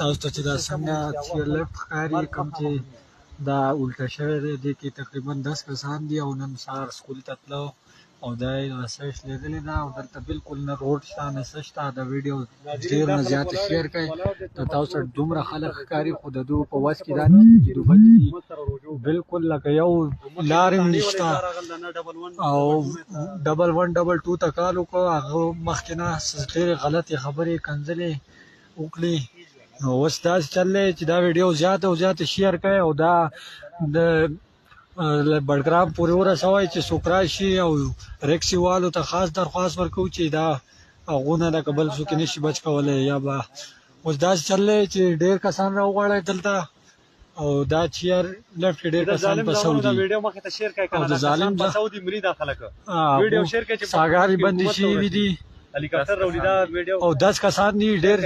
تاسو ته چې دا څنګه چې لیفټ ښکاري کوم چې دا الټه شوی دی دې کې تقریبا 10 کسان دي او نن سهار سکول ته تلو او دا یې رسایش لیدلې ده او دلته بالکل نه روډ شته نه څه شته دا ویډیو ډېر نه زیات شیر کړئ د تاسو سره دومره خلک ښکاري خو د دوی په وس کې دا نه چې دوی بالکل لکه یو لار هم نشته او 1122 ته کال وکړو هغه مخکې نه ډېرې غلطې خبرې کنځلې وکړي نو اوس داسې چل دی چې دا ویډیو زیاته او زیاته شیر کړئ او دا د بډګرام پورې ورسوئ چې څوک راشي او رکسي والو ته خاص درخواست ورکوو چې دا هغونه لکه بل څوک یې نشي بچ کولی یا به اوس داسې چل دی چې ډېر کسان راوغواړئ دلته او دا چیر لیفټ کې ډېر کسان پسو دي او د ظالم ساګارې بندې شوي دي او 10 کسان دي ډېر